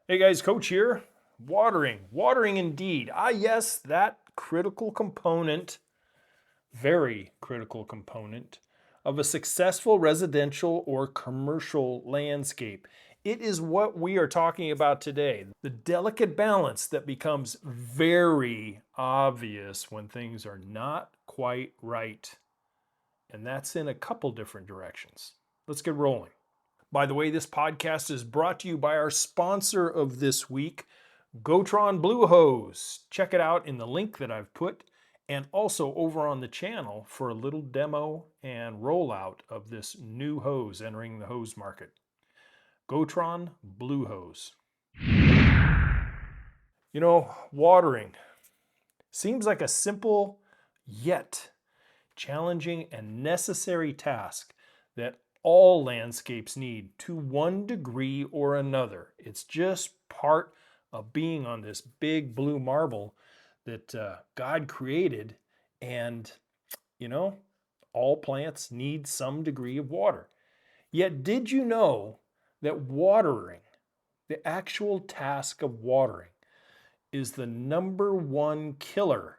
Hey guys, Coach here. Watering indeed. Ah, yes, that critical component, very critical component of a successful residential or commercial landscape. It is what we are talking about today. The delicate balance that becomes very obvious when things are not quite right. And that's in a couple different directions. Let's get rolling. By the way, this podcast is brought to you by our sponsor of this week, Gotron Blue Hose. Check it out in the link that I've put, and also over on the channel for a little demo and rollout of this new hose entering the hose market. Gotron Blue Hose. Watering seems like a simple yet challenging and necessary task that all landscapes need to one degree or another. It's just part of being on this big blue marble that God created, and you know, all plants need some degree of water. Yet, did you know that watering, the actual task of watering, is the number one killer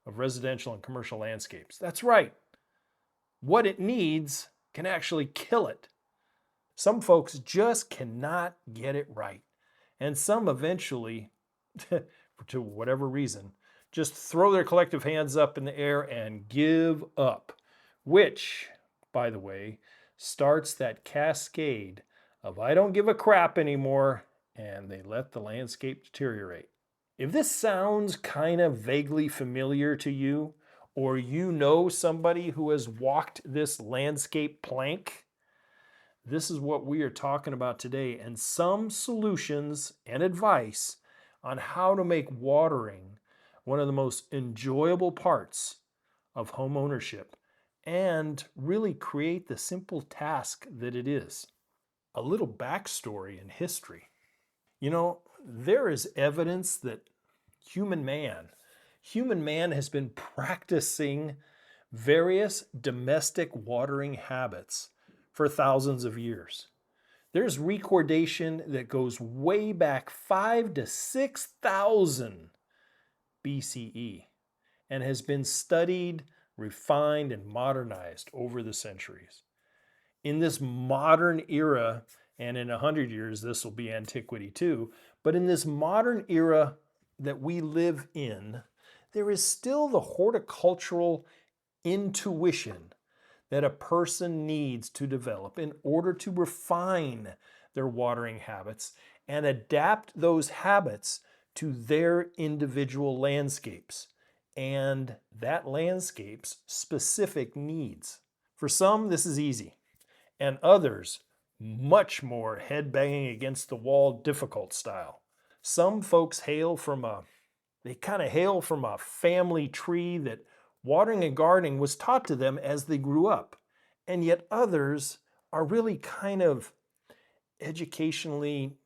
of residential and commercial landscapes? That's right. What it needs can actually kill it. Some folks just cannot get it right. And some eventually, to whatever reason, just throw their collective hands up in the air and give up, which, by the way, starts that cascade of I don't give a crap anymore, and they let the landscape deteriorate. If this sounds kind of vaguely familiar to you, or you know somebody who has walked this landscape plank, this is what we are talking about today, and some solutions and advice on how to make watering one of the most enjoyable parts of home ownership and really create the simple task that it is. A little backstory and history. There is evidence that human man, human man has been practicing various domestic watering habits for thousands of years. There's recordation that goes way back 5 to 6,000 BCE and has been studied, refined, and modernized over the centuries. In this modern era, and in 100 years, this will be antiquity too, but in this modern era that we live in, there is still the horticultural intuition that a person needs to develop in order to refine their watering habits and adapt those habits to their individual landscapes and that landscape's specific needs. For some, this is easy, and others, much more head banging against the wall, difficult style. Some folks hail from a family tree that watering and gardening was taught to them as they grew up. And yet others are really kind of educationally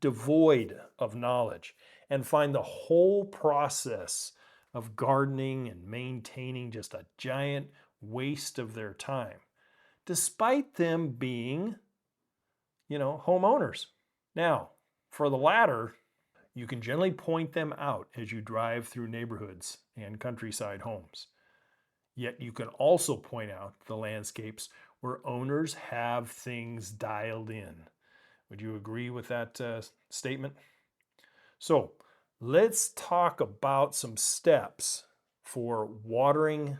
devoid of knowledge and find the whole process of gardening and maintaining just a giant waste of their time, despite them being, homeowners. Now, for the latter, you can generally point them out as you drive through neighborhoods and countryside homes. Yet you can also point out the landscapes where owners have things dialed in. Would you agree with that statement? So let's talk about some steps for watering,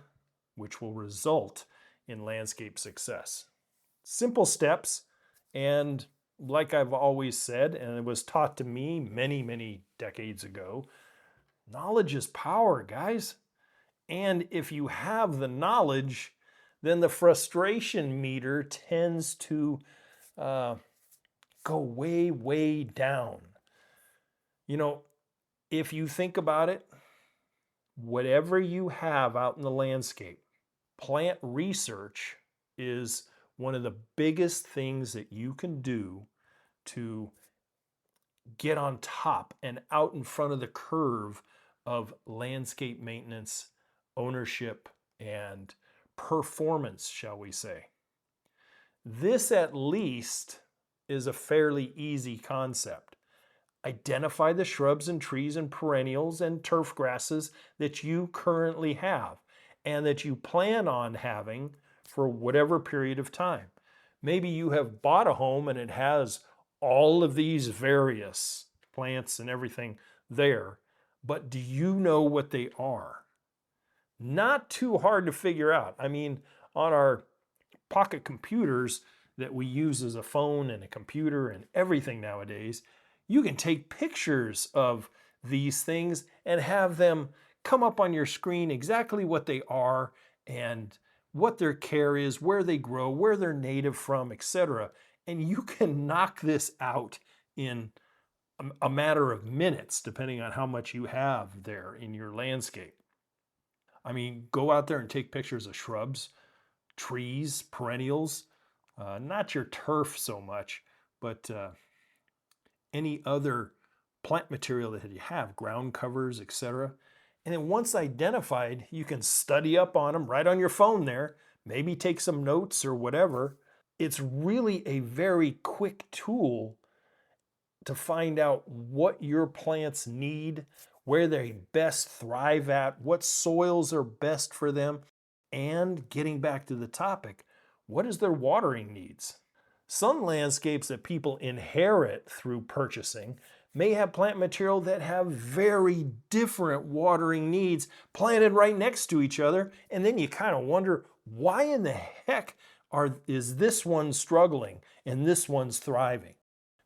which will result in landscape success. Simple steps, and like I've always said, and it was taught to me many, many decades ago, knowledge is power, guys. And if you have the knowledge, then the frustration meter tends to go way, way down. If you think about it, whatever you have out in the landscape, plant research is one of the biggest things that you can do to get on top and out in front of the curve of landscape maintenance, ownership, and performance, shall we say. This, at least, is a fairly easy concept. Identify the shrubs and trees and perennials and turf grasses that you currently have and that you plan on having for whatever period of time. Maybe you have bought a home and it has all of these various plants and everything there, but do you know what they are? Not too hard to figure out. I mean, on our pocket computers that we use as a phone and a computer and everything nowadays, you can take pictures of these things and have them come up on your screen exactly what they are and what their care is, where they grow, where they're native from, etc. And you can knock this out in a matter of minutes, depending on how much you have there in your landscape. I mean, go out there and take pictures of shrubs, trees, perennials, not your turf so much, but any other plant material that you have, ground covers, etc. And then once identified, you can study up on them right on your phone there, maybe take some notes or whatever. It's really a very quick tool to find out what your plants need, where they best thrive at, what soils are best for them, and getting back to the topic, what is their watering needs? Some landscapes that people inherit through purchasing may have plant material that have very different watering needs planted right next to each other, and then you kind of wonder, why in the heck is this one struggling and this one's thriving?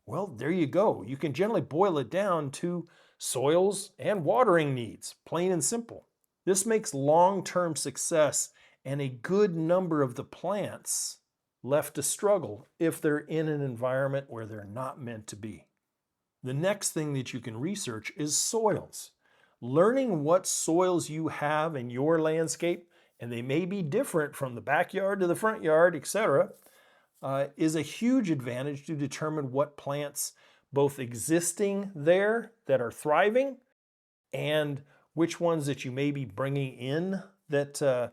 Well, there you go. You can generally boil it down to soils and watering needs, plain and simple. This makes long-term success and a good number of the plants left to struggle if they're in an environment where they're not meant to be. The next thing that you can research is soils. Learning what soils you have in your landscape, and they may be different from the backyard to the front yard, etc., is a huge advantage to determine what plants both existing there that are thriving and which ones that you may be bringing in that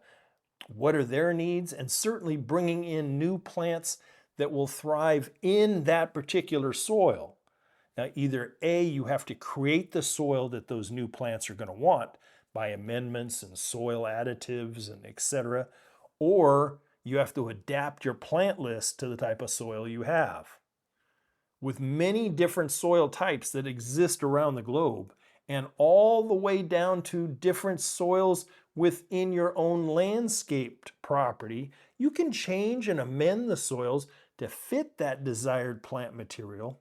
what are their needs, and certainly bringing in new plants that will thrive in that particular soil. Now, either A, you have to create the soil that those new plants are going to want by amendments and soil additives and etc., or you have to adapt your plant list to the type of soil you have. With many different soil types that exist around the globe, and all the way down to different soils within your own landscaped property, you can change and amend the soils to fit that desired plant material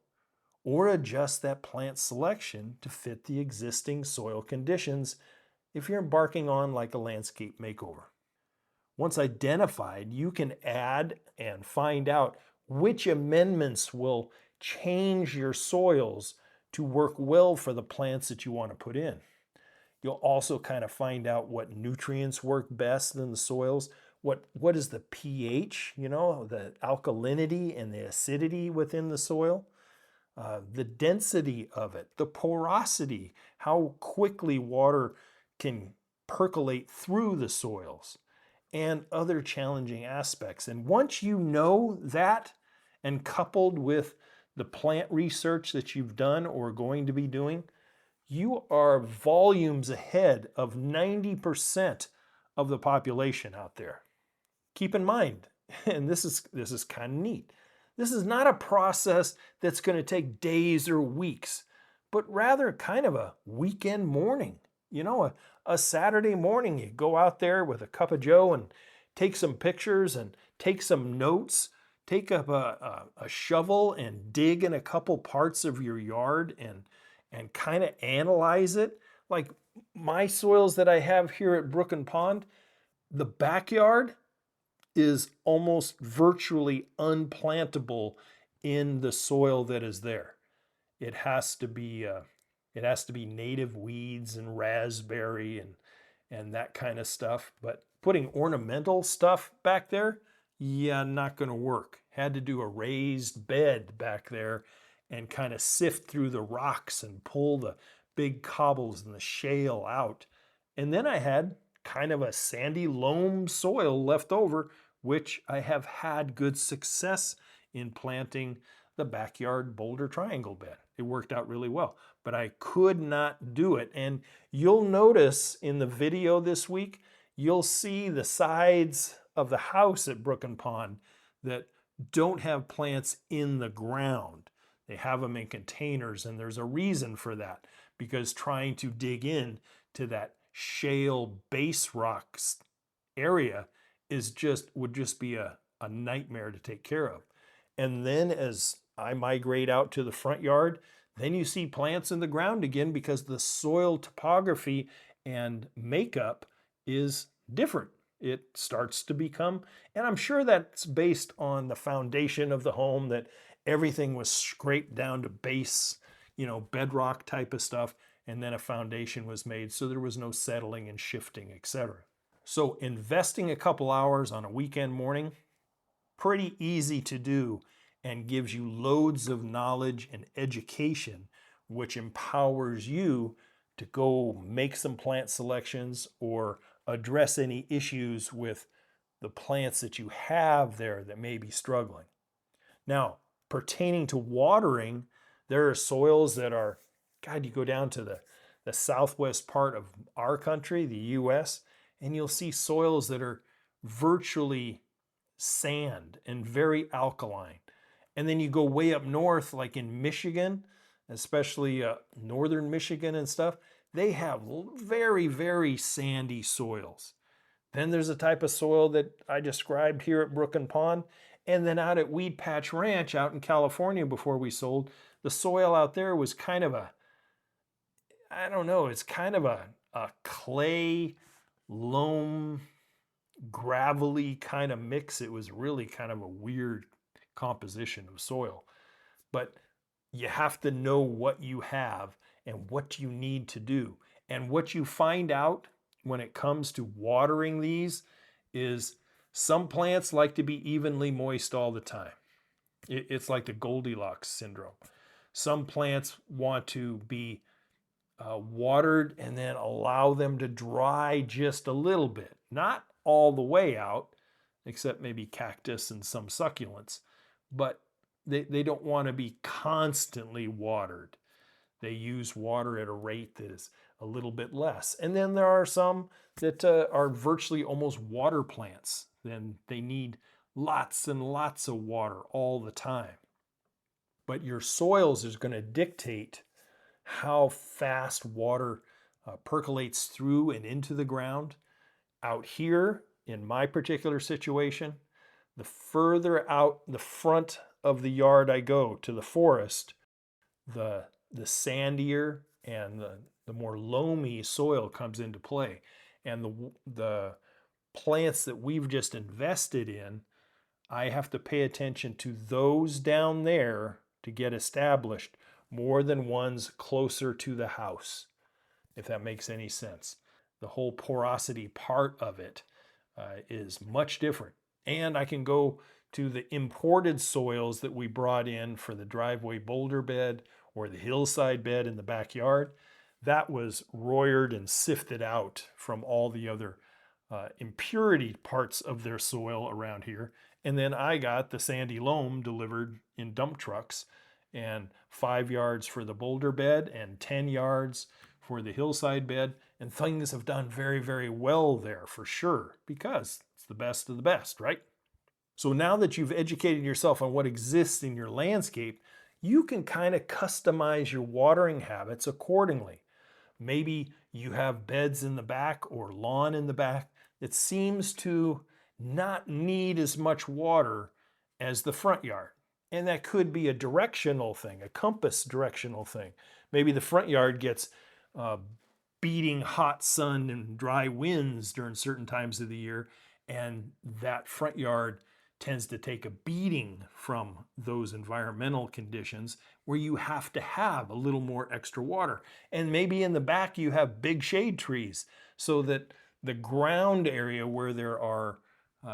or adjust that plant selection to fit the existing soil conditions if you're embarking on like a landscape makeover. Once identified, you can add and find out which amendments will change your soils to work well for the plants that you want to put in. You'll also kind of find out what nutrients work best in the soils, what is the pH, the alkalinity and the acidity within the soil, the density of it, the porosity, how quickly water can percolate through the soils, and other challenging aspects. And once you know that, and coupled with the plant research that you've done or going to be doing, you are volumes ahead of 90% of the population out there. Keep in mind, and this is kind of neat, this is not a process that's going to take days or weeks, but rather kind of a weekend morning. A Saturday morning, you go out there with a cup of joe and take some pictures and take some notes, take up a shovel and dig in a couple parts of your yard and kind of analyze it. Like my soils that I have here at Brook and Pond, the backyard is almost virtually unplantable in the soil that is there. It has to be native weeds and raspberry and that kind of stuff. But putting ornamental stuff back there, yeah, not going to work. Had to do a raised bed back there and kind of sift through the rocks and pull the big cobbles and the shale out. And then I had kind of a sandy loam soil left over, which I have had good success in planting the backyard boulder triangle bed. It worked out really well, but I could not do it. And you'll notice in the video this week, you'll see the sides of the house at Brook and Pond that don't have plants in the ground. They have them in containers, and there's a reason for that, because trying to dig in to that shale base rocks area would just be a nightmare to take care of. And then as I migrate out to the front yard, then you see plants in the ground again because the soil topography and makeup is different. It starts to become, and I'm sure that's based on the foundation of the home, that everything was scraped down to base, bedrock type of stuff, and then a foundation was made so there was no settling and shifting, etc. So investing a couple hours on a weekend morning, pretty easy to do and gives you loads of knowledge and education, which empowers you to go make some plant selections or address any issues with the plants that you have there that may be struggling. Now, pertaining to watering, there are soils that are, God, you go down to the southwest part of our country, the US, and you'll see soils that are virtually sand and very alkaline. And then you go way up north, like in Michigan, especially northern Michigan and stuff, they have very, very sandy soils. Then there's a type of soil that I described here at Brook and Pond. And then out at Weed Patch Ranch out in California before we sold, the soil out there was kind of it's kind of a clay, loam, gravelly kind of mix. It was really kind of a weird composition of soil. But you have to know what you have and what you need to do. And what you find out when it comes to watering these is some plants like to be evenly moist all the time. It's like the Goldilocks syndrome. Some plants want to be watered and then allow them to dry just a little bit. Not all the way out, except maybe cactus and some succulents. But they don't want to be constantly watered. They use water at a rate that is a little bit less. And then there are some that are virtually almost water plants. Then they need lots and lots of water all the time. But your soils is going to dictate how fast water percolates through and into the ground. Out here, in my particular situation, the further out the front of the yard I go to the forest, the sandier and the more loamy soil comes into play. And the plants that we've just invested in, I have to pay attention to those down there to get established more than ones closer to the house, if that makes any sense. The whole porosity part of it is much different. And I can go to the imported soils that we brought in for the driveway boulder bed or the hillside bed in the backyard. That was royered and sifted out from all the other impurity parts of their soil around here. And then I got the sandy loam delivered in dump trucks, and 5 yards for the boulder bed and 10 yards for the hillside bed. And things have done very, very well there for sure, because it's the best of the best, right? So now that you've educated yourself on what exists in your landscape, you can kind of customize your watering habits accordingly. Maybe you have beds in the back or lawn in the back that seems to not need as much water as the front yard. And that could be a directional thing, a compass directional thing. Maybe the front yard gets beating hot sun and dry winds during certain times of the year, and that front yard tends to take a beating from those environmental conditions where you have to have a little more extra water. And maybe in the back you have big shade trees so that the ground area where there are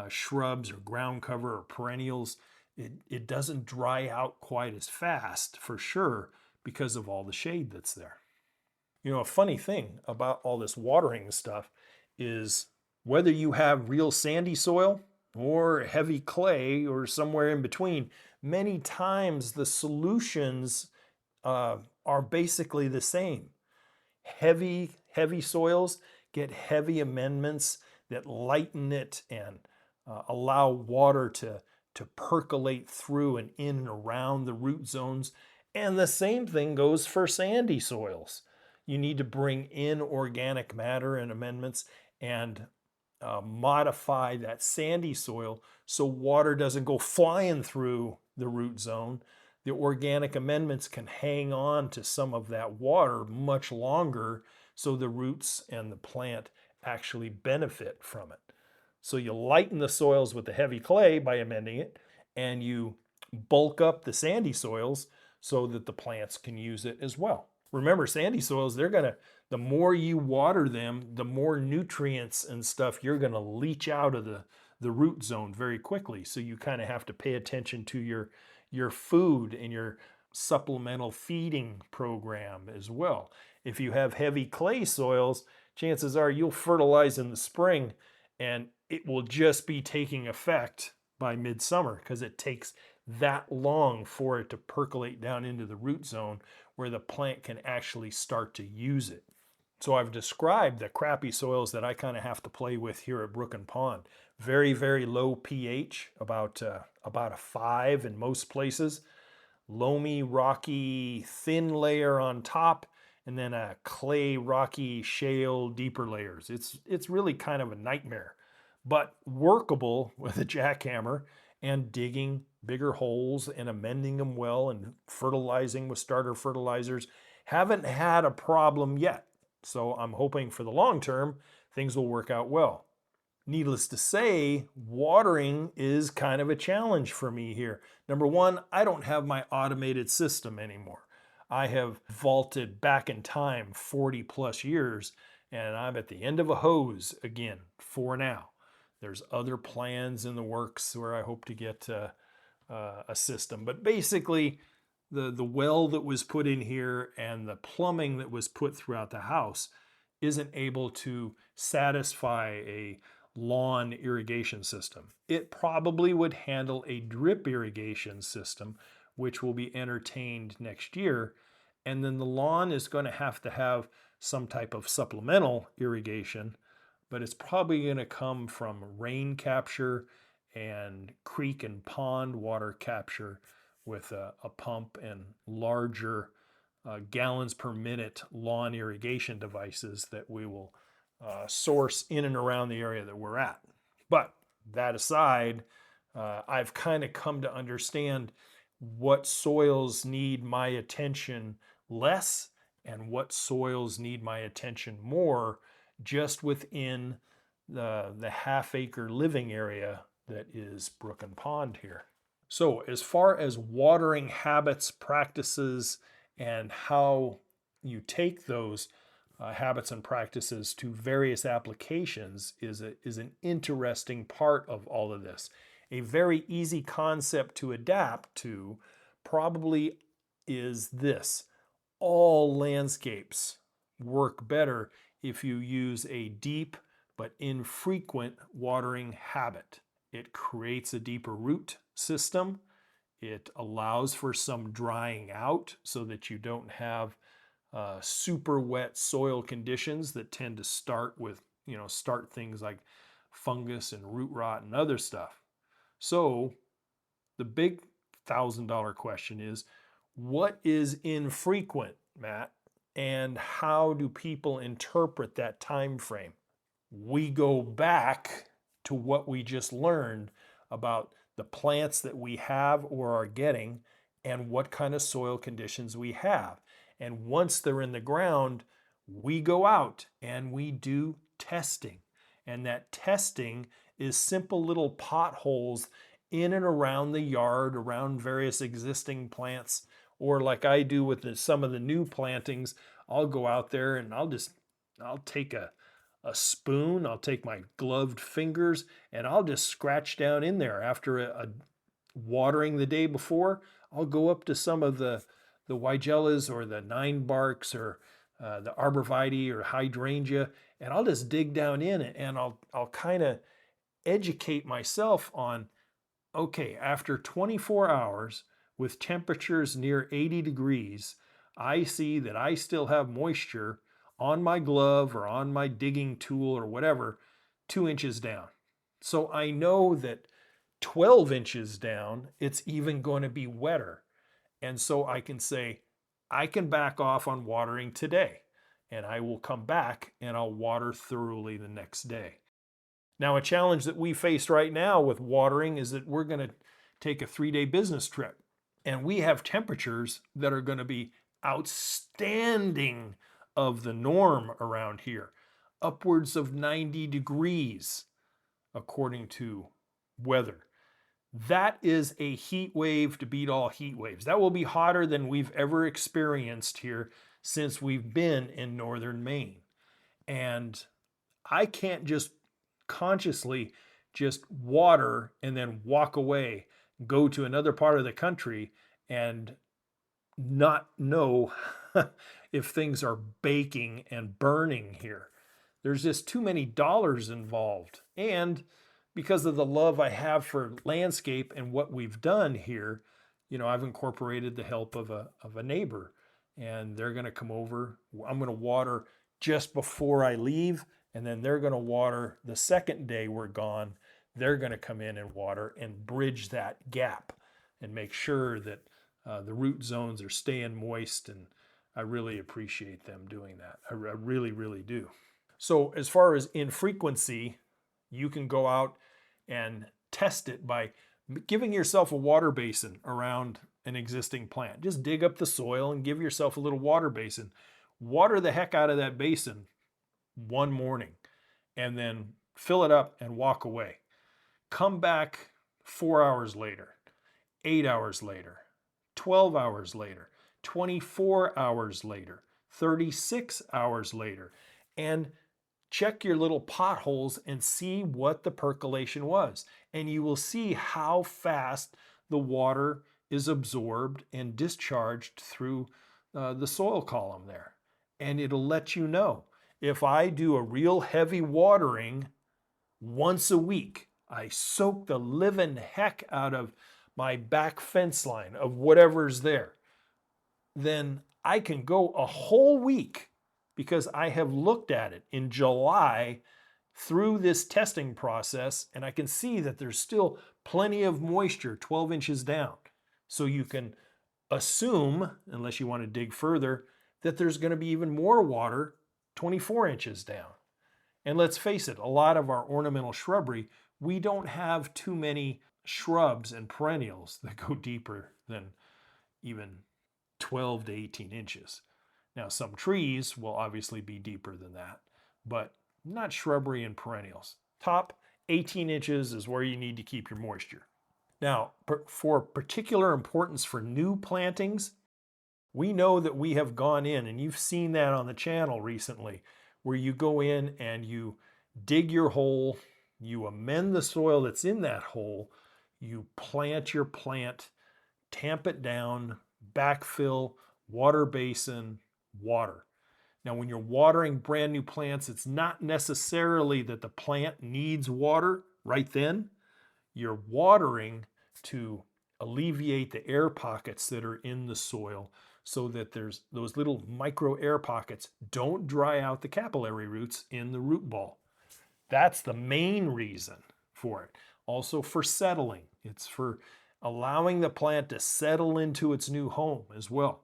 shrubs or ground cover or perennials, it doesn't dry out quite as fast for sure because of all the shade that's there. You know, a funny thing about all this watering stuff is whether you have real sandy soil or heavy clay or somewhere in between, many times the solutions are basically the same. Heavy soils get heavy amendments that lighten it and allow water to percolate through and in and around the root zones. And the same thing goes for sandy soils. You need to bring in organic matter and amendments and modify that sandy soil so water doesn't go flying through the root zone. The organic amendments can hang on to some of that water much longer so the roots and the plant actually benefit from it. So you lighten the soils with the heavy clay by amending it, and you bulk up the sandy soils so that the plants can use it as well. Remember, sandy soils, the more you water them, the more nutrients and stuff you're gonna leach out of the root zone very quickly. So you kind of have to pay attention to your food and your supplemental feeding program as well. If you have heavy clay soils, chances are you'll fertilize in the spring and it will just be taking effect by midsummer because it takes that long for it to percolate down into the root zone where the plant can actually start to use it. So I've described the crappy soils that I kind of have to play with here at Brook and Pond. Very, very low pH, about a 5 in most places. Loamy, rocky, thin layer on top, and then a clay, rocky, shale, deeper layers. It's really kind of a nightmare, but workable with a jackhammer and digging bigger holes and amending them well and fertilizing with starter fertilizers. Haven't had a problem yet. So I'm hoping for the long term, things will work out well. Needless to say, watering is kind of a challenge for me here. Number one, I don't have my automated system anymore. I have vaulted back in time 40 plus years, and I'm at the end of a hose again for now. There's other plans in the works where I hope to get a system. But basically, the well that was put in here and the plumbing that was put throughout the house isn't able to satisfy a lawn irrigation system. It probably would handle a drip irrigation system, which will be entertained next year. And then the lawn is going to have some type of supplemental irrigation, but it's probably going to come from rain capture and creek and pond water capture with a pump and larger gallons per minute lawn irrigation devices that we will source in and around the area that we're at. But that aside, I've kind of come to understand what soils need my attention less and what soils need my attention more just within the half-acre living area that is Brook and Pond here. So as far as watering habits, practices, and how you take those habits and practices to various applications is an interesting part of all of this. A very easy concept to adapt to probably is this. All landscapes work better if you use a deep but infrequent watering habit. It creates a deeper root system. It allows for some drying out so that you don't have super wet soil conditions that tend to start things like fungus and root rot and other stuff. So the big $1,000 question is, what is infrequent, Matt? And how do people interpret that time frame? We go back to what we just learned about the plants that we have or are getting and what kind of soil conditions we have. And once they're in the ground, we go out and we do testing. And that testing is simple little potholes in and around the yard, around various existing plants, or like I do with some of the new plantings, I'll go out there and I'll take a spoon, I'll take my gloved fingers, and I'll just scratch down in there after a watering the day before. I'll go up to some of the weigelas or the 9-barks or the arborvitae or hydrangea, and I'll just dig down in it and I'll kind of educate myself on, okay, after 24 hours with temperatures near 80 degrees, I see that I still have moisture on my glove or on my digging tool or whatever, 2 inches down. So I know that 12 inches down, it's even going to be wetter. And so I can say, I can back off on watering today, and I will come back and I'll water thoroughly the next day. Now, a challenge that we face right now with watering is that we're going to take a 3-day business trip, and we have temperatures that are going to be outstanding of the norm around here, upwards of 90 degrees, according to weather. That is a heat wave to beat all heat waves. That will be hotter than we've ever experienced here since we've been in northern Maine. And I can't just consciously just water and then walk away, go to another part of the country and not know if things are baking and burning here. There's just too many dollars involved. And because of the love I have for landscape and what we've done here, I've incorporated the help of a neighbor, and they're going to come over. I'm going to water just before I leave, and then they're going to water the second day we're gone. They're going to come in and water and bridge that gap and make sure that the root zones are staying moist, and I really appreciate them doing that. I really, really do. So as far as infrequency, you can go out and test it by giving yourself a water basin around an existing plant. Just dig up the soil and give yourself a little water basin. Water the heck out of that basin one morning and then fill it up and walk away. Come back 4 hours later, 8 hours later, 12 hours later, 24 hours later, 36 hours later, and check your little potholes and see what the percolation was. And you will see how fast the water is absorbed and discharged through the soil column there. And it'll let you know. If I do a real heavy watering once a week, I soak the living heck out of my back fence line of whatever's there, then I can go a whole week because I have looked at it in July through this testing process, and I can see that there's still plenty of moisture 12 inches down. So you can assume, unless you want to dig further, that there's going to be even more water 24 inches down. And let's face it, a lot of our ornamental shrubbery, we don't have too many shrubs and perennials that go deeper than even 12 to 18 inches. Now, some trees will obviously be deeper than that, but not shrubbery and perennials. Top 18 inches is where you need to keep your moisture. Now, for particular importance for new plantings, we know that we have gone in, and you've seen that on the channel recently, where you go in and you dig your hole, you amend the soil that's in that hole, you plant your plant, tamp it down, backfill, water basin, water. Now, when you're watering brand new plants, it's not necessarily that the plant needs water right then. You're watering to alleviate the air pockets that are in the soil so that there's those little micro air pockets don't dry out the capillary roots in the root ball. That's the main reason for it. Also for settling. It's for allowing the plant to settle into its new home as well.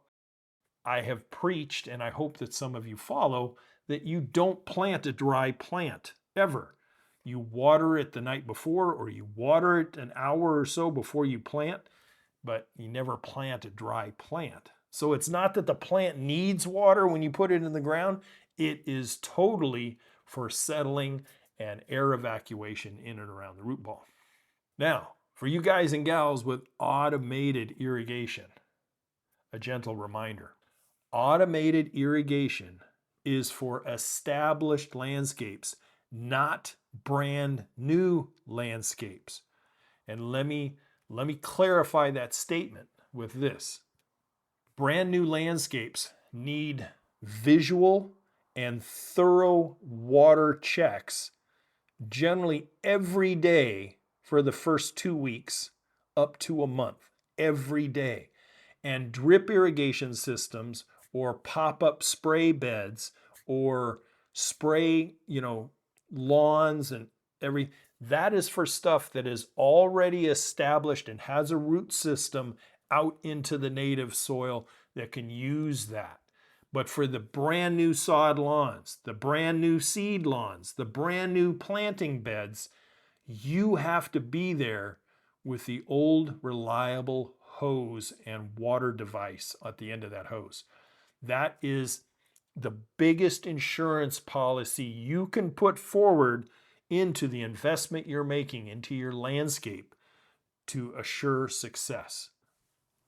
I have preached, and I hope that some of you follow, that you don't plant a dry plant ever. You water it the night before, or you water it an hour or so before you plant, but you never plant a dry plant. So it's not that the plant needs water when you put it in the ground. It is totally for settling and air evacuation in and around the root ball. Now, for you guys and gals with automated irrigation, a gentle reminder. Automated irrigation is for established landscapes, not brand new landscapes. And let me clarify that statement with this. Brand new landscapes need visual and thorough water checks generally every day for the first 2 weeks up to a month every day. And drip irrigation systems or pop-up spray beds or spray, lawns and that is for stuff that is already established and has a root system out into the native soil that can use that. But for the brand new sod lawns, the brand new seed lawns, the brand new planting beds, you have to be there with the old reliable hose and water device at the end of that hose. That is the biggest insurance policy you can put forward into the investment you're making into your landscape to assure success.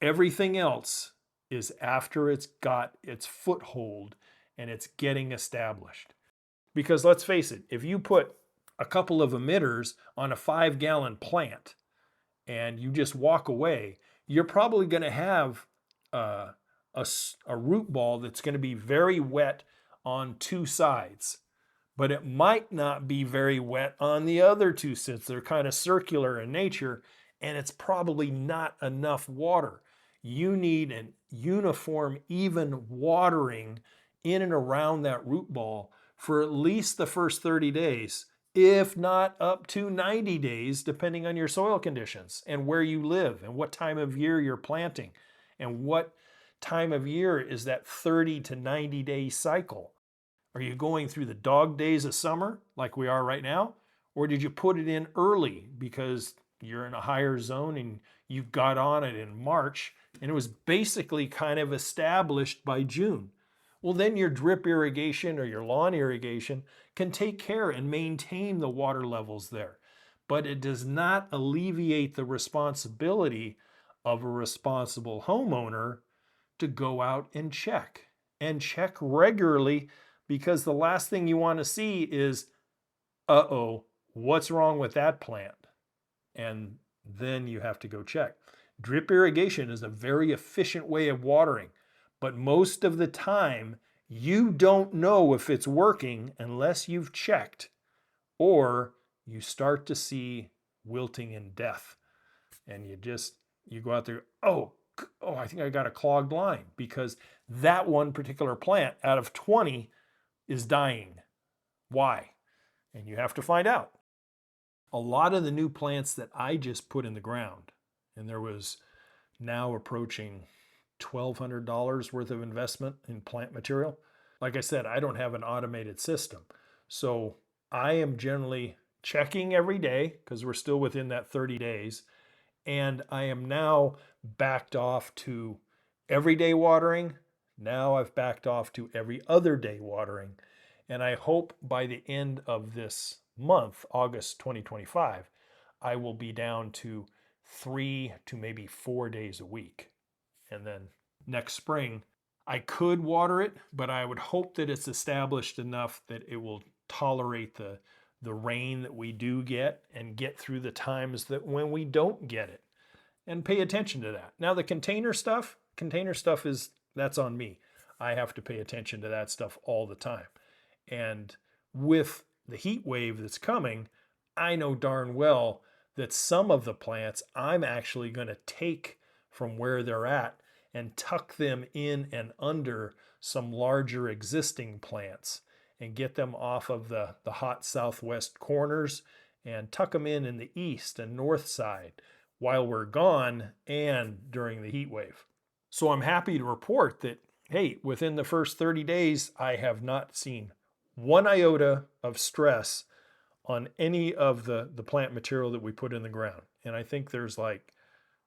Everything else is after it's got its foothold and it's getting established. Because let's face it, if you put a couple of emitters on a 5-gallon plant and you just walk away, you're probably going to have a root ball that's going to be very wet on two sides. But it might not be very wet on the other two since they're kind of circular in nature, and it's probably not enough water. You need an uniform, even watering in and around that root ball for at least the first 30 days, if not up to 90 days, depending on your soil conditions and where you live and what time of year you're planting and what time of year is that 30 to 90 day cycle. Are you going through the dog days of summer like we are right now? Or did you put it in early because you're in a higher zone and you got on it in March and it was basically kind of established by June? Well, then your drip irrigation or your lawn irrigation can take care and maintain the water levels there. But it does not alleviate the responsibility of a responsible homeowner to go out and check regularly, because the last thing you want to see is, uh-oh, what's wrong with that plant? And then you have to go check. Drip irrigation is a very efficient way of watering, but most of the time you don't know if it's working unless you've checked, or you start to see wilting and death. And you go out there, oh, I think I got a clogged line, because that one particular plant out of 20 is dying. Why? And you have to find out. A lot of the new plants that I just put in the ground, and there was now approaching $1,200 worth of investment in plant material. Like I said, I don't have an automated system. So I am generally checking every day because we're still within that 30 days. And I am now backed off to everyday watering. Now I've backed off to every other day watering. And I hope by the end of this month, August 2025, I will be down to 3 to maybe 4 days a week. And then next spring, I could water it, but I would hope that it's established enough that it will tolerate the rain that we do get and get through the times that when we don't get it, and pay attention to that. Now the container stuff that's on me. I have to pay attention to that stuff all the time. And with the heat wave that's coming, I know darn well that some of the plants I'm actually going to take from where they're at and tuck them in and under some larger existing plants and get them off of the hot southwest corners and tuck them in the east and north side while we're gone and during the heat wave. So I'm happy to report that, hey, within the first 30 days, I have not seen one iota of stress on any of the plant material that we put in the ground. And I think there's like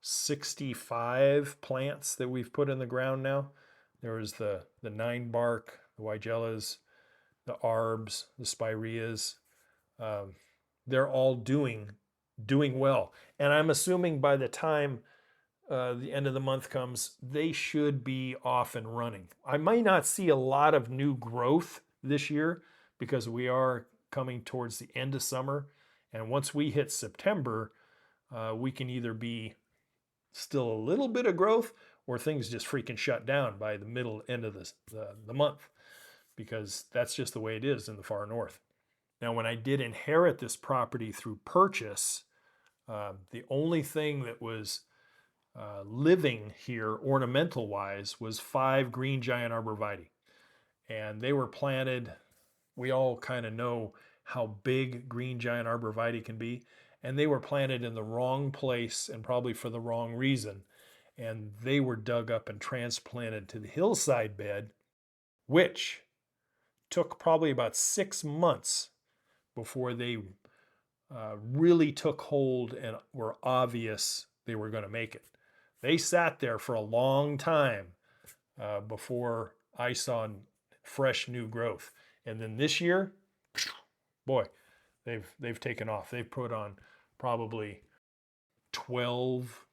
65 plants that we've put in the ground now. There was the 9-bark, the Weigellas, the Arbs, the Spireas. They're all doing well. And I'm assuming by the time the end of the month comes, they should be off and running. I might not see a lot of new growth this year because we are coming towards the end of summer. And once we hit September, we can either be still a little bit of growth or things just freaking shut down by the end of the month, because that's just the way it is in the far north. Now, when I did inherit this property through purchase, The only thing that was living here ornamental wise was 5 green giant arborvitae. And they were planted, we all kind of know how big green giant arborvitae can be. And they were planted in the wrong place and probably for the wrong reason. And they were dug up and transplanted to the hillside bed, which took probably about 6 months before they really took hold and were obvious they were going to make it. They sat there for a long time before I saw fresh new growth. And then this year, boy, they've taken off. They've put on probably 12,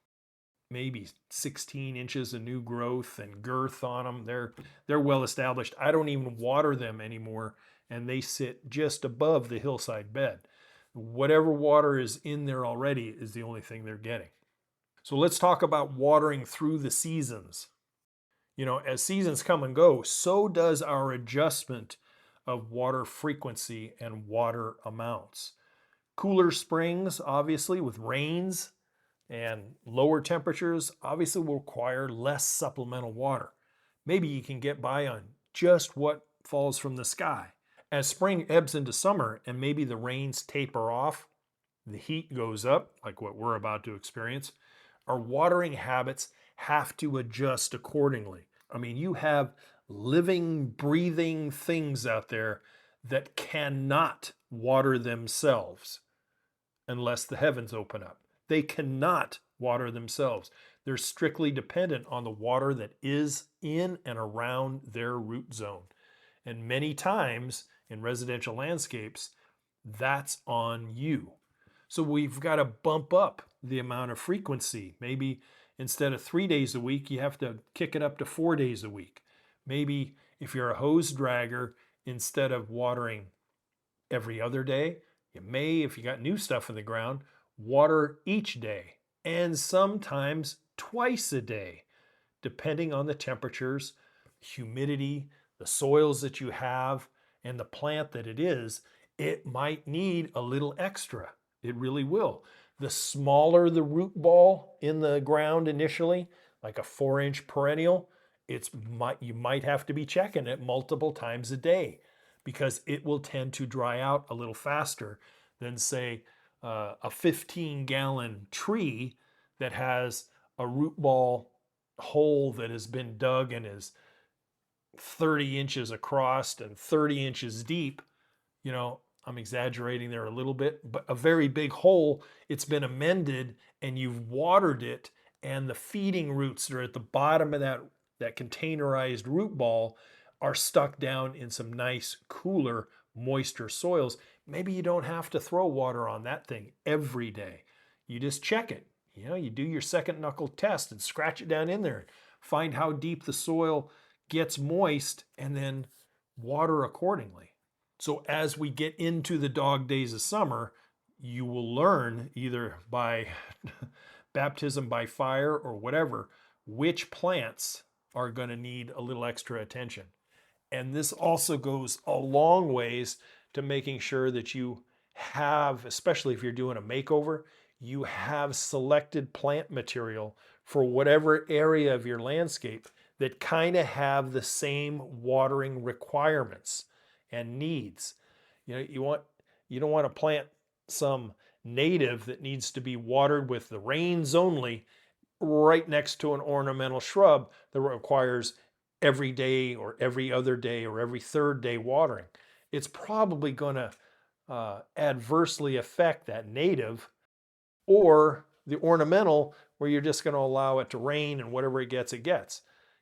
maybe 16 inches of new growth and girth on them. They're well established. I don't even water them anymore, and they sit just above the hillside bed. Whatever water is in there already is the only thing they're getting. So let's talk about watering through the seasons. You know, as seasons come and go, so does our adjustment of water frequency and water amounts. Cooler springs, obviously, with rains and lower temperatures, obviously will require less supplemental water. Maybe you can get by on just what falls from the sky. As spring ebbs into summer and maybe the rains taper off, the heat goes up, like what we're about to experience, our watering habits have to adjust accordingly. I mean, you have living, breathing things out there that cannot water themselves unless the heavens open up. They cannot water themselves. They're strictly dependent on the water that is in and around their root zone. And many times in residential landscapes, that's on you. So we've got to bump up the amount of frequency. Maybe instead of 3 days a week, you have to kick it up to 4 days a week. Maybe if you're a hose dragger, instead of watering every other day, you may, if you got new stuff in the ground, water each day and sometimes twice a day, depending on the temperatures, humidity, the soils that you have, and the plant that it is. It might need a little extra. It really will. The smaller the root ball in the ground initially, like a 4-inch perennial, you might have to be checking it multiple times a day because it will tend to dry out a little faster than, say, a 15-gallon tree that has a root ball hole that has been dug and is 30 inches across and 30 inches deep. You know, I'm exaggerating there a little bit, but a very big hole. It's been amended and you've watered it, and the feeding roots that are at the bottom of that containerized root ball are stuck down in some nice, cooler, moisture soils. Maybe you don't have to throw water on that thing every day. You just check it. You know, you do your second knuckle test and scratch it down in there. Find how deep the soil gets moist and then water accordingly. So as we get into the dog days of summer, you will learn either by baptism by fire or whatever, which plants are going to need a little extra attention. And this also goes a long ways to making sure that you have, especially if you're doing a makeover, you have selected plant material for whatever area of your landscape that kind of have the same watering requirements and needs. You know, you don't want to plant some native that needs to be watered with the rains only right next to an ornamental shrub that requires every day or every other day or every third day watering. It's probably going to adversely affect that native, or the ornamental where you're just going to allow it to rain and whatever it gets, it gets.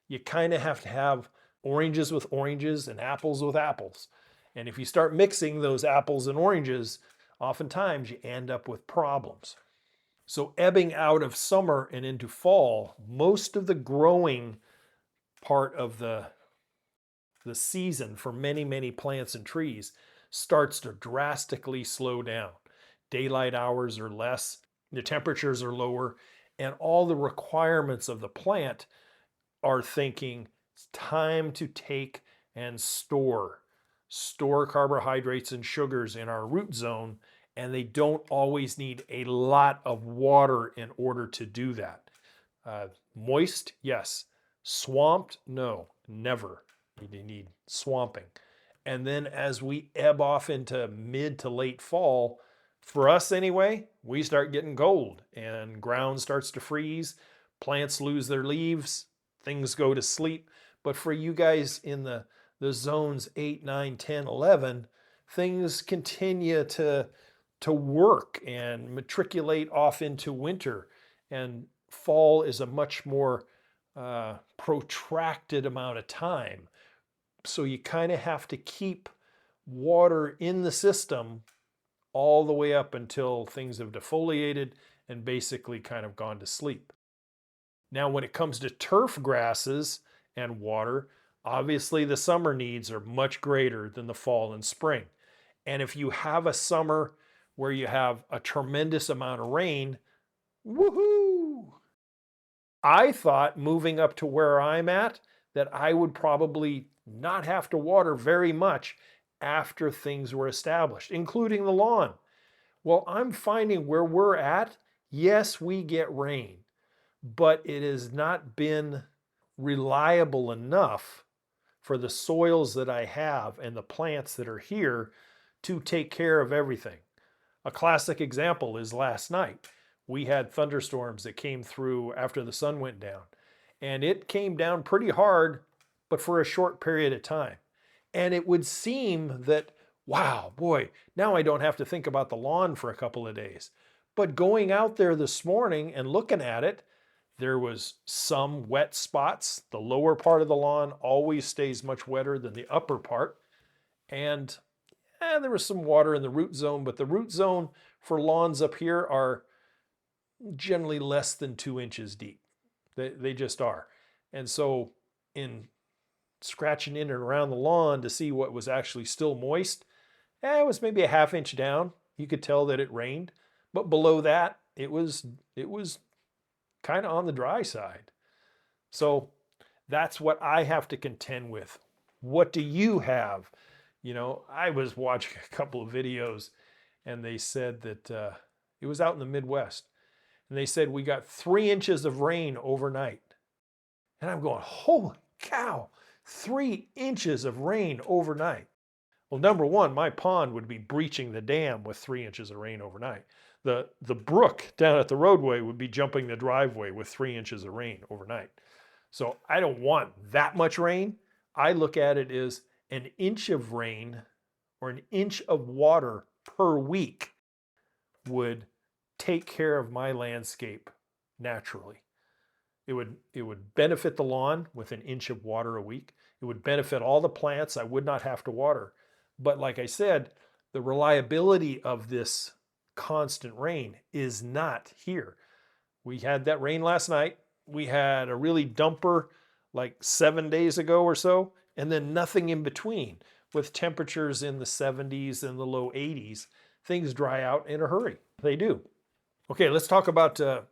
You kind of have to have oranges with oranges and apples with apples. And if you start mixing those apples and oranges, oftentimes you end up with problems. So ebbing out of summer and into fall, most of the growing part of the season for many, many plants and trees starts to drastically slow down. Daylight hours are less, the temperatures are lower, and all the requirements of the plant are thinking it's time to take and store carbohydrates and sugars in our root zone and they don't always need a lot of water in order to do that. Moist, yes. Swamped, no, never. You need swamping. And then as we ebb off into mid to late fall, for us anyway, we start getting cold and ground starts to freeze, plants lose their leaves, things go to sleep. But for you guys in the zones 8, 9, 10, 11, things continue to work and matriculate off into winter. And fall is a much more protracted amount of time. So you kind of have to keep water in the system all the way up until things have defoliated and basically kind of gone to sleep. Now, when it comes to turf grasses and water, obviously the summer needs are much greater than the fall and spring. And if you have a summer where you have a tremendous amount of rain, woohoo! I thought moving up to where I'm at that I would probably not have to water very much after things were established, including the lawn. Well, I'm finding where we're at, yes, we get rain, but it has not been reliable enough for the soils that I have and the plants that are here to take care of everything. A classic example is last night. We had thunderstorms that came through after the sun went down, and it came down pretty hard, but for a short period of time. And it would seem that, wow, boy, now I don't have to think about the lawn for a couple of days. But going out there this morning and looking at it, there was some wet spots. The lower part of the lawn always stays much wetter than the upper part. And there was some water in the root zone, but the root zone for lawns up here are generally less than 2 inches deep. They just are. And so in scratching in and around the lawn to see what was actually still moist, it was maybe a ½ inch down. You could tell that it rained, but below that, it was kind of on the dry side. So that's what I have to contend with. What do you have? You know, I was watching a couple of videos and they said that it was out in the Midwest. And they said we got 3 inches of rain overnight. And I'm going, holy cow, 3 inches of rain overnight. Well, number one, my pond would be breaching the dam with 3 inches of rain overnight. The brook down at the roadway would be jumping the driveway with 3 inches of rain overnight. So I don't want that much rain. I look at it as an inch of rain or an inch of water per week would take care of my landscape naturally. It would benefit the lawn with an inch of water a week. It would benefit all the plants. I would not have to water. But like I said, the reliability of this constant rain is not here. We had that rain last night. We had a really dumper like 7 days ago or so, and then nothing in between with temperatures in the 70s and the low 80s. Things dry out in a hurry. They do. Okay, let's talk about the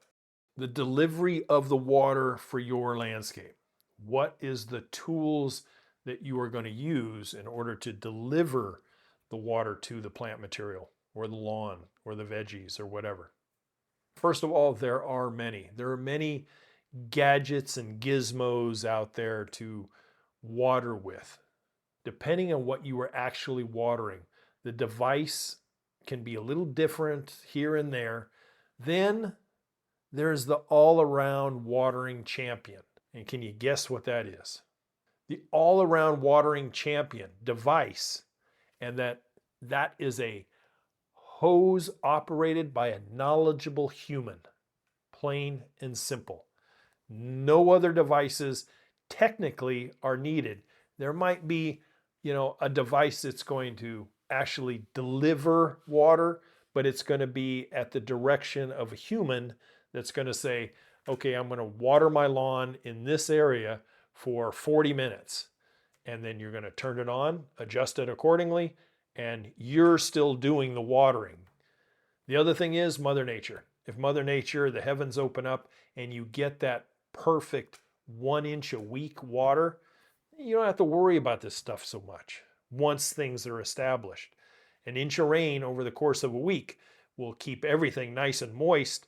delivery of the water for your landscape. What is the tools that you are going to use in order to deliver the water to the plant material or the lawn or the veggies or whatever? First of all, there are many. There are many gadgets and gizmos out there to water with. Depending on what you are actually watering, the device can be a little different here and there. Then there's the all-around watering champion. And can you guess what that is? The all-around watering champion device, and that is a hose operated by a knowledgeable human, plain and simple. No other devices technically are needed. There might be, a device that's going to actually deliver water, but it's going to be at the direction of a human that's going to say, okay, I'm going to water my lawn in this area for 40 minutes. And then you're going to turn it on, adjust it accordingly, and you're still doing the watering. The other thing is Mother Nature. If Mother Nature, the heavens open up and you get that perfect 1 inch a week water, you don't have to worry about this stuff so much once things are established. An inch of rain over the course of a week will keep everything nice and moist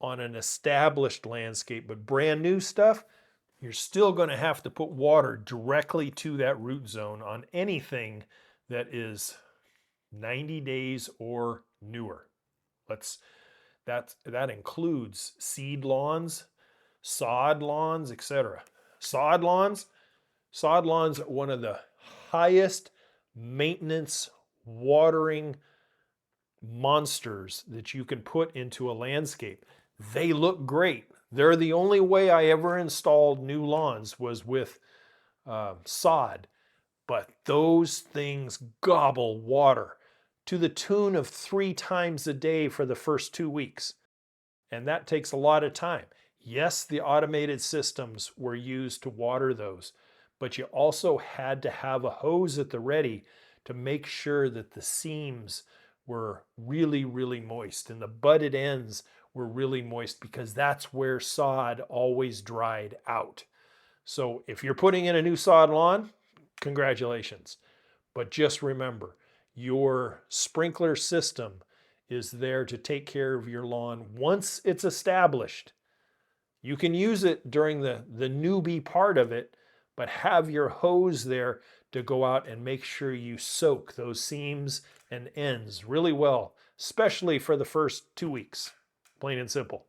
on an established landscape. But brand new stuff, you're still going to have to put water directly to that root zone on anything that is 90 days or newer. That includes seed lawns, sod lawns, etc. Sod lawns are one of the highest maintenance watering monsters that you can put into a landscape. They look great. They're the only way I ever installed new lawns was with sod. But those things gobble water to the tune of 3 times a day for the first 2 weeks. And that takes a lot of time. Yes, the automated systems were used to water those, but you also had to have a hose at the ready to make sure that the seams were really, really moist and the budded ends were really moist, because that's where sod always dried out. So if you're putting in a new sod lawn, congratulations. But just remember, your sprinkler system is there to take care of your lawn once it's established. You can use it during the newbie part of it, but have your hose there to go out and make sure you soak those seams and ends really well, especially for the first 2 weeks, plain and simple.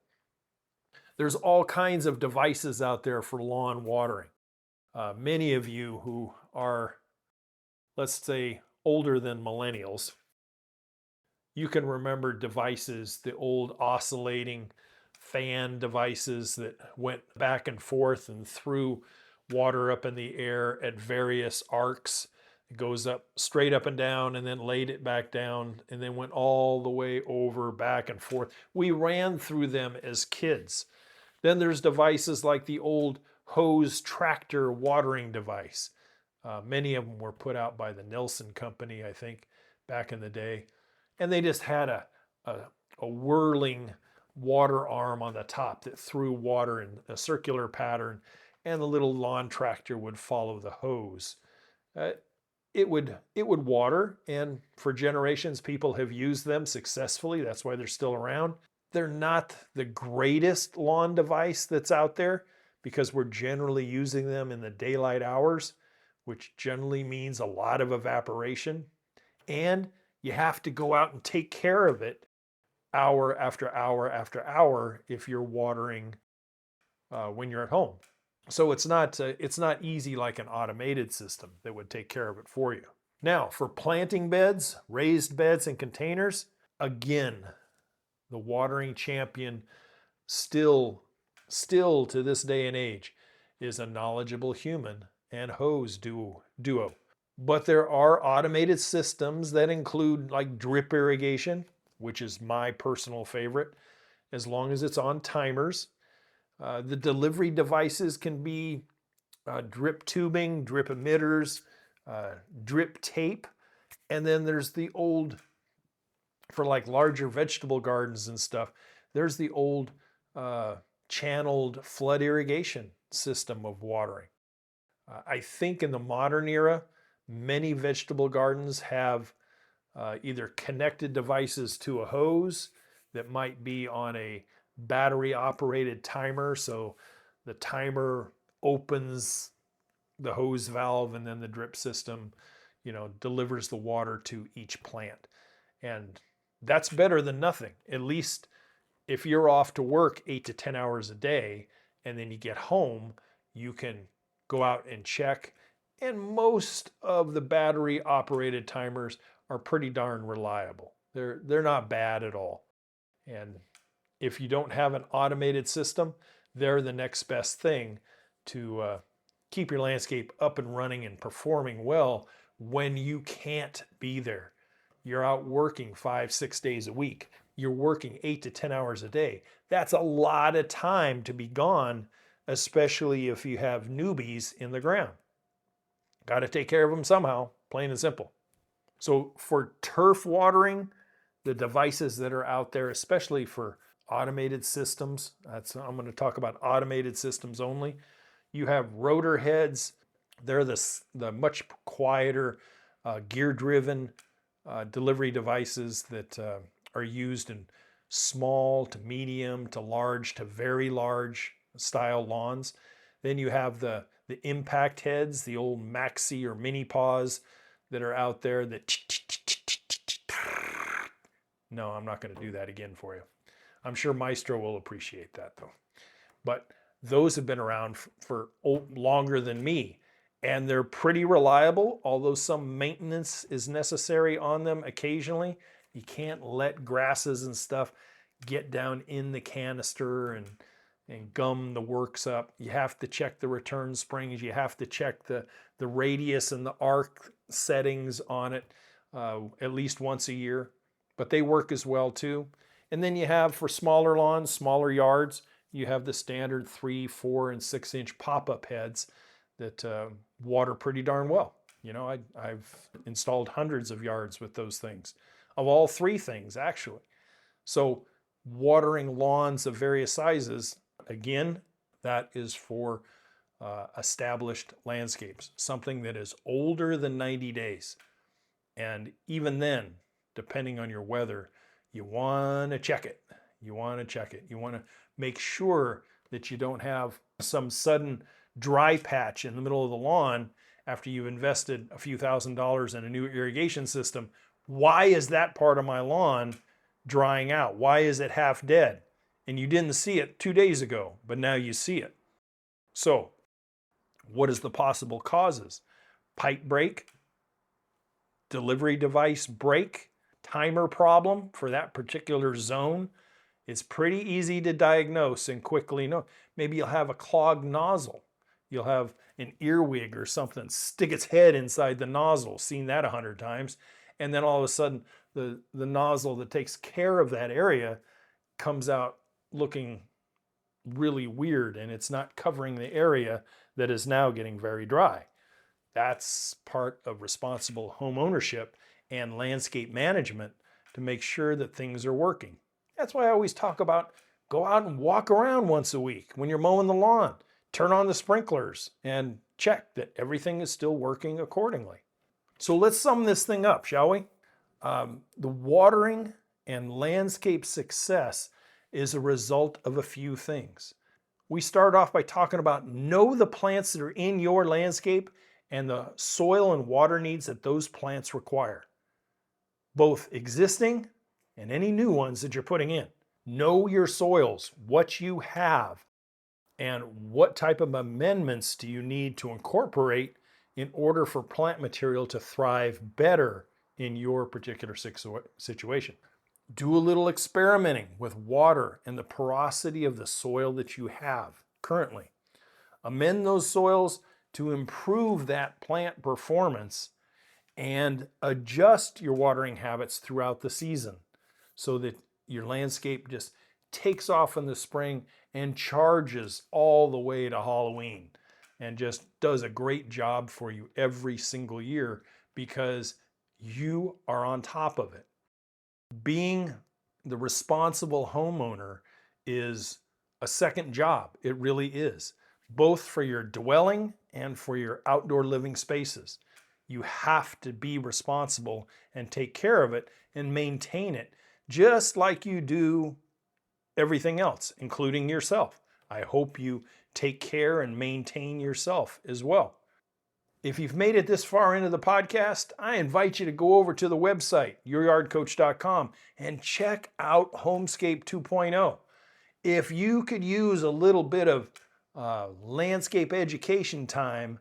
There's all kinds of devices out there for lawn watering. Many of you who are, let's say, older than millennials, you can remember devices, the old oscillating fan devices that went back and forth and threw water up in the air at various arcs. It goes up straight up and down and then laid it back down and then went all the way over, back and forth. We ran through them as kids. Then there's devices like the old hose tractor watering device. Many of them were put out by the Nelson Company, I think, back in the day. And they just had a whirling water arm on the top that threw water in a circular pattern, and the little lawn tractor would follow the hose. It would water, and for generations people have used them successfully. That's why they're still around. They're not the greatest lawn device that's out there, because we're generally using them in the daylight hours, which generally means a lot of evaporation. And you have to go out and take care of it hour after hour after hour if you're watering when you're at home. So it's not easy like an automated system that would take care of it for you. Now, for planting beds, raised beds, and containers, again, the watering champion still to this day and age is a knowledgeable human and hose duo. But there are automated systems that include like drip irrigation, which is my personal favorite, as long as it's on timers. The delivery devices can be drip tubing, drip emitters, drip tape, and then there's the old, for like larger vegetable gardens and stuff, there's the old channeled flood irrigation system of watering. I think in the modern era, many vegetable gardens have either connected devices to a hose that might be on a battery operated timer. So the timer opens the hose valve and then the drip system, delivers the water to each plant. And that's better than nothing. At least if you're off to work 8 to 10 hours a day and then you get home, you can go out and check. And most of the battery operated timers are pretty darn reliable. They're not bad at all. And if you don't have an automated system, they're the next best thing to keep your landscape up and running and performing well when you can't be there. You're out working 5-6 days a week. You're working 8 to 10 hours a day. That's a lot of time to be gone, especially if you have newbies in the ground. Got to take care of them somehow, plain and simple. So for turf watering, the devices that are out there, especially for automated systems, I'm going to talk about automated systems only. You have rotor heads. They're the much quieter, gear-driven delivery devices that are used in small to medium to large to very large style lawns. Then you have the impact heads, the old maxi or mini paws that are out there that no, I'm not going to do that again for you. I'm sure Maestro will appreciate that though. But those have been around for longer than me, and they're pretty reliable, although some maintenance is necessary on them occasionally. You can't let grasses and stuff get down in the canister and gum the works up. You have to check the return springs. You have to check the radius and the arc settings on it at least once a year, but they work as well too. And then you have, for smaller lawns, smaller yards, you have the standard 3, 4, and 6-inch pop-up heads that water pretty darn well. You know, I've installed hundreds of yards with those things, of all three things actually. So watering lawns of various sizes, again, that is for established landscapes, something that is older than 90 days. And even then, depending on your weather, you want to check it. You want to check it. You want to make sure that you don't have some sudden dry patch in the middle of the lawn after you've invested a few $1,000s in a new irrigation system. Why is that part of my lawn drying out? Why is it half dead? And you didn't see it 2 days ago, but now you see it. So, what is the possible causes? Pipe break, delivery device break, timer problem for that particular zone. It's pretty easy to diagnose and quickly know. Maybe you'll have a clogged nozzle. You'll have an earwig or something stick its head inside the nozzle. Seen that 100 times. And then all of a sudden, the nozzle that takes care of that area comes out looking really weird, and it's not covering the area that is now getting very dry. That's part of responsible home ownership and landscape management to make sure that things are working. That's why I always talk about go out and walk around once a week when you're mowing the lawn. Turn on the sprinklers and check that everything is still working accordingly. So let's sum this thing up, shall we? The watering and landscape success is a result of a few things. We start off by talking about know the plants that are in your landscape and the soil and water needs that those plants require, both existing and any new ones that you're putting in. Know your soils, what you have, and what type of amendments do you need to incorporate in order for plant material to thrive better in your particular situation. Do a little experimenting with water and the porosity of the soil that you have currently. Amend those soils to improve that plant performance and adjust your watering habits throughout the season so that your landscape just takes off in the spring and charges all the way to Halloween and just does a great job for you every single year because you are on top of it. Being the responsible homeowner is a second job. It really is, both for your dwelling and for your outdoor living spaces. You have to be responsible and take care of it and maintain it just like you do everything else, including yourself. I hope you take care and maintain yourself as well. If you've made it this far into the podcast, I invite you to go over to the website, youryardcoach.com, and check out Homescape 2.0. If you could use a little bit of landscape education time,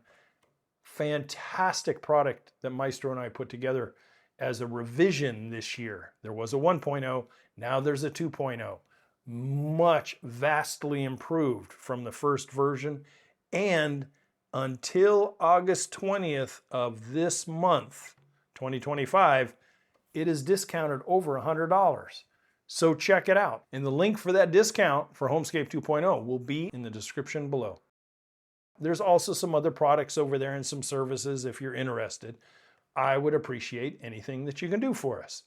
fantastic product that Maestro and I put together as a revision this year. There was a 1.0, now there's a 2.0. Much vastly improved from the first version, and until August 20th of this month, 2025, it is discounted over $100. So check it out. And the link for that discount for Homescape 2.0 will be in the description below. There's also some other products over there and some services if you're interested. I would appreciate anything that you can do for us.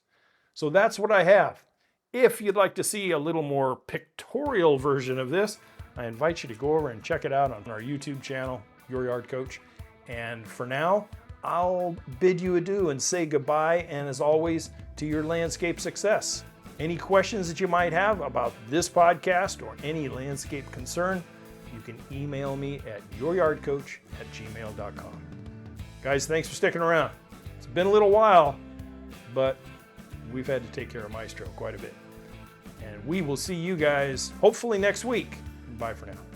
So that's what I have. If you'd like to see a little more pictorial version of this, I invite you to go over and check it out on our YouTube channel, Your Yard Coach. And for now, I'll bid you adieu and say goodbye, and as always, to your landscape success. Any questions that you might have about this podcast or any landscape concern, you can email me at youryardcoach@gmail.com. Guys, thanks for sticking around. It's been a little while, but we've had to take care of Maestro quite a bit. And we will see you guys hopefully next week. Bye for now.